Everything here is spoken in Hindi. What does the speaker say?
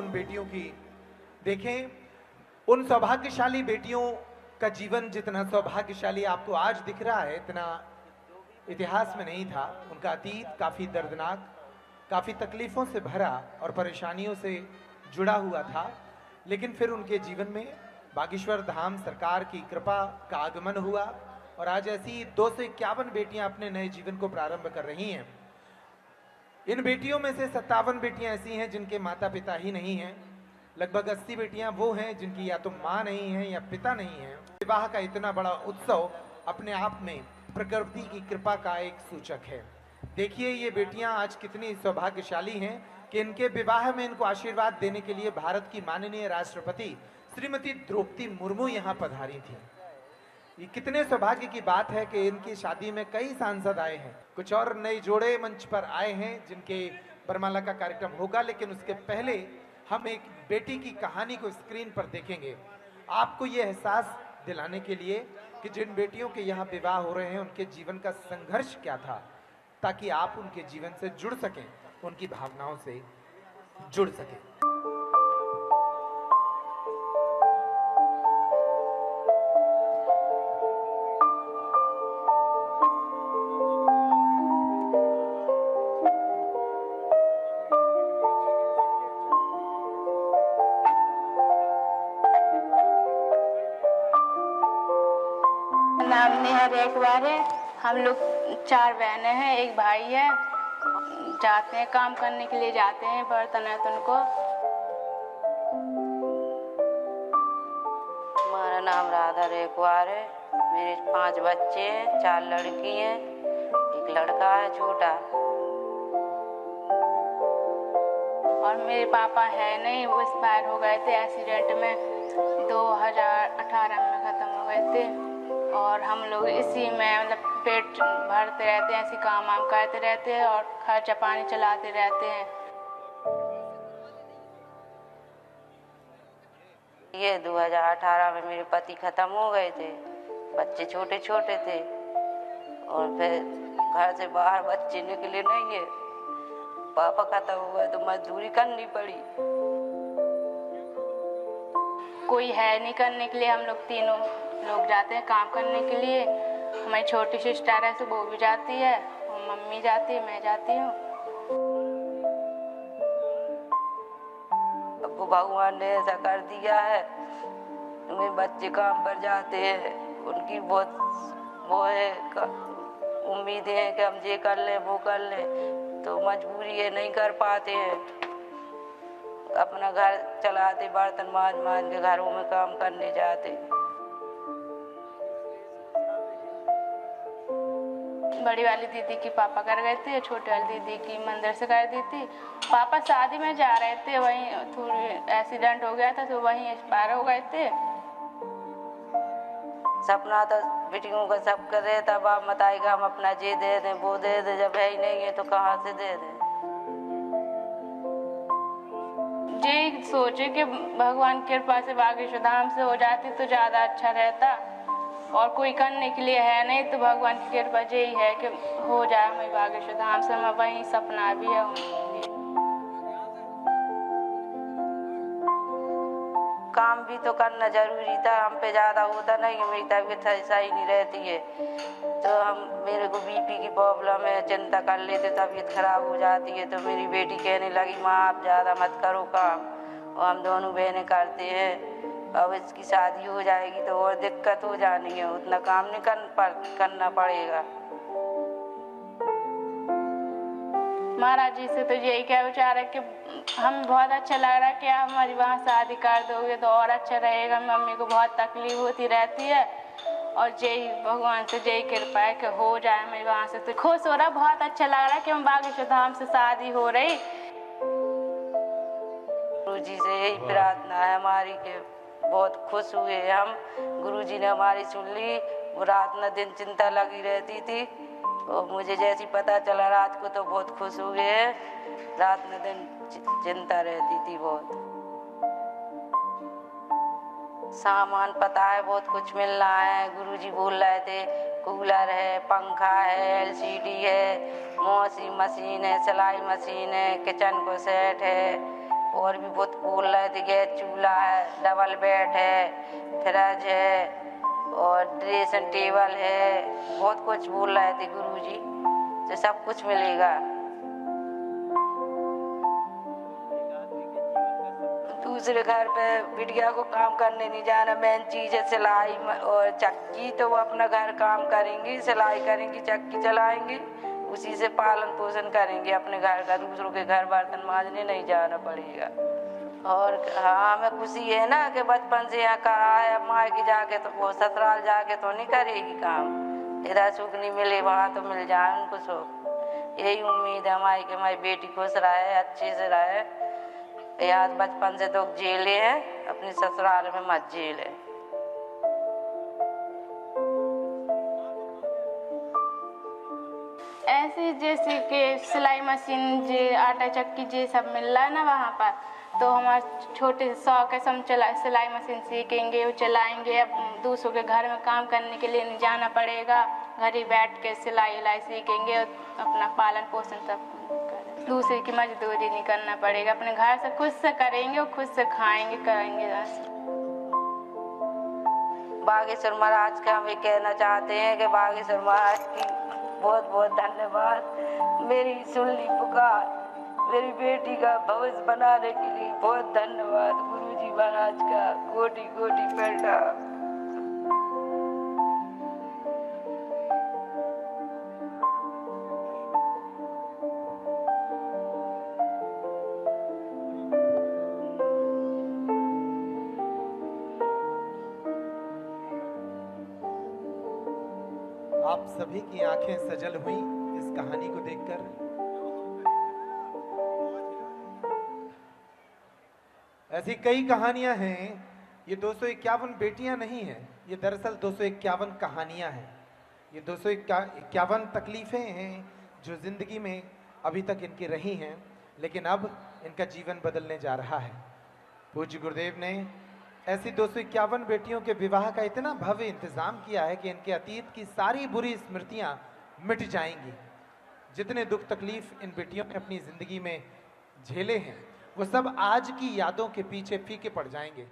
उन बेटियों की। देखें, उन सौभाग्यशाली बेटियों का जीवन जितना सौभाग्यशाली आपको आज दिख रहा है, इतना इतिहास में नहीं था। उनका अतीत काफ़ी दर्दनाक, काफ़ी तकलीफ़ों से भरा और परेशानियों से जुड़ा हुआ था। लेकिन फिर उनके जीवन में बागेश्वर धाम सरकार की कृपा का आगमन हुआ और आज ऐसी 251 बेटियां अपने नए जीवन को प्रारंभ कर रही हैं। इन बेटियों में से 57 बेटियां ऐसी हैं जिनके माता पिता ही नहीं हैं। लगभग 80 बेटियां वो हैं जिनकी या तो माँ नहीं है या पिता नहीं है। विवाह का इतना बड़ा उत्सव अपने आप में प्रकृति की कृपा का एक सूचक है। देखिए, ये बेटियां आज कितनी सौभाग्यशाली हैं कि इनके विवाह में इनको आशीर्वाद देने के लिए भारत की माननीय राष्ट्रपति श्रीमती द्रौपदी मुर्मू यहाँ पधारी थी। ये कितने सौभाग्य की बात है कि इनकी शादी में कई सांसद आए हैं, कुछ और नए जोड़े मंच पर आए हैं जिनके वरमाला का कार्यक्रम होगा। लेकिन उसके पहले हम एक बेटी की कहानी को स्क्रीन पर देखेंगे, आपको ये एहसास दिलाने के लिए कि जिन बेटियों के यहाँ विवाह हो रहे हैं उनके जीवन का संघर्ष क्या था, ताकि आप उनके जीवन से जुड़ सकें, उनकी भावनाओं से जुड़ सकें। नाम नेहा रेखवार है। हम लोग 4 बहनें हैं, एक भाई है। जाते हैं काम करने के लिए, जाते हैं बर्तन वर्तन को। हमारा नाम राधा रेखवार है। मेरे 5 बच्चे हैं, 4 लड़की हैं, एक लड़का है छोटा। और मेरे पापा है नहीं, वो एक्सपायर हो गए थे एक्सीडेंट में, 2018 में ख़त्म हो गए थे। और हम लोग इसी में मतलब पेट भरते रहते हैं, ऐसे काम वाम करते रहते हैं और खर्चा पानी चलाते रहते हैं। ये 2018 में मेरे पति खत्म हो गए थे, बच्चे छोटे छोटे थे और फिर घर से बाहर बच्चे निकले नहीं है। पापा खत्म हो गए तो मजदूरी करनी पड़ी। कोई है नहीं करने के लिए, हम लोग तीनों लोग जाते हैं काम करने के लिए। हमारी छोटी सिस्टर है, वो भी जाती है, और मम्मी जाती है, मैं जाती हूँ। अब भगवान ने ऐसा कर दिया है, मेरे बच्चे काम पर जाते हैं, उनकी बहुत वो है उम्मीदें हैं कि हम ये कर लें वो कर लें, तो मजबूरी है नहीं कर पाते हैं। अपना घर चलाते, बर्तन मांज मांज के घरों में काम करने जाते। बड़ी वाली दीदी की पापा कर गए थे, छोटी वाली दीदी की मंदिर से कर दी थी। पापा शादी में जा रहे थे, वहीं थोड़ी एक्सीडेंट हो गया था तो वहीं एक्सपायर हो गए थे। सपना तो बेटियों का सब कर रहे, तब आप बताएगा हम अपना ये दे दें वो दे दें, जब है ही नहीं है तो कहाँ से दे दें। ये सोचे कि भगवान की कृपा से बागेश्वर धाम से हो जाती तो ज़्यादा अच्छा रहता, और कोई करने के लिए है नहीं, तो भगवान की कृपा यही है कि हो जाए हमें बागेश्वर धाम से। मैं वही सपना भी है उनके लिए। काम भी तो करना जरूरी था, हम पे ज़्यादा होता नहीं है, मेरी तबीयत सही नहीं रहती है तो मेरे को बीपी की प्रॉब्लम है, चिंता कर लेते तबीयत खराब हो जाती है। तो मेरी बेटी कहने लगी माँ आप ज़्यादा मत करो काम, और हम दोनों बहनें करते हैं। अब इसकी शादी हो जाएगी तो और दिक्कत हो जानी है, उतना काम नहीं करना पड़ेगा। महाराज जी से तो यही क्या विचार है कि हमें बहुत अच्छा लग रहा है कि आप हमारी वहाँ शादी कर दोगे तो और अच्छा रहेगा। मम्मी को बहुत तकलीफ होती रहती है, और यही भगवान से यही कृपा है कि हो जाए हमें वहाँ से। तो खुश हो रहा, बहुत अच्छा लग रहा है कि हम बागेश्वर धाम से शादी हो रही। गुरुजी से यही प्रार्थना है हमारी कि बहुत खुश हुए हम। गुरुजी ने हमारी सुन ली। वो रात न दिन चिंता लगी रहती थी, और मुझे जैसी पता चला रात को तो बहुत खुश हुए। रात न दिन चिंता रहती थी बहुत। सामान पता है बहुत कुछ मिल रहा है, गुरुजी बोल रहे थे कूलर है, पंखा है, एलसीडी है, वॉशिंग मशीन है, सिलाई मशीन है, किचन को सेट है, और भी बहुत बोल रहे थे, गैस चूल्हा है, डबल बेड है, फ्रिज है और ड्रेसिंग टेबल है, बहुत कुछ बोल रहे थे गुरुजी, तो सब कुछ मिलेगा। दूसरे घर पे बिटिया को काम करने नहीं जाना, मेन चीज है सिलाई और चक्की, तो वो अपना घर काम करेंगी, सिलाई करेंगी, चक्की चलाएंगी, उसी से पालन पोषण करेंगे अपने घर का, दूसरों के घर बर्तन मांजने नहीं जाना पड़ेगा। और हाँ, हमें खुशी है ना कि बचपन से यहाँ करा है, अब मायके जाके तो वो ससुराल जाके तो नहीं करेगी काम, इधर सुख नहीं मिले वहाँ तो मिल जाए उनको सुख। यही उम्मीद है हमारी कि हमारी बेटी खुश रहे, अच्छे से रहे। याद बचपन से दुख झेले हैं, अपने ससुराल में मत झेले। ऐसे जैसे कि सिलाई मशीन जे आटा चक्की जे सब मिल रहा है ना वहाँ पर, तो हमारे छोटे से शौक है, हम सिलाई मशीन सीखेंगे, वो चलाएंगे। अब दूसरों के घर में काम करने के लिए नहीं जाना पड़ेगा, घर ही बैठ के सिलाई उलाई सीखेंगे और अपना पालन पोषण सब करें। दूसरे की मजदूरी नहीं करना पड़ेगा, अपने घर से खुद से करेंगे और खुद से खाएंगे करेंगे। बागेश्वर महाराज का हम ये कहना चाहते हैं कि बागेश्वर महाराज की बहुत बहुत धन्यवाद। मेरी सुन ली पुकार, मेरी बेटी का भविष्य बनाने के लिए बहुत धन्यवाद। गुरुजी महाराज का कोटि कोटि प्रणाम। आप सभी की आंखें सजल हुई इस कहानी को देखकर। ऐसी कई कहानियां हैं। ये 251 बेटियां नहीं हैं, ये दरअसल 251 कहानियां हैं। ये 251 तकलीफें हैं जो जिंदगी में अभी तक इनकी रही हैं, लेकिन अब इनका जीवन बदलने जा रहा है। पूज्य गुरुदेव ने ऐसी 251 बेटियों के विवाह का इतना भव्य इंतजाम किया है कि इनके अतीत की सारी बुरी स्मृतियां मिट जाएंगी। जितने दुख तकलीफ इन बेटियों ने अपनी जिंदगी में झेले हैं, वो सब आज की यादों के पीछे फीके पड़ जाएंगे।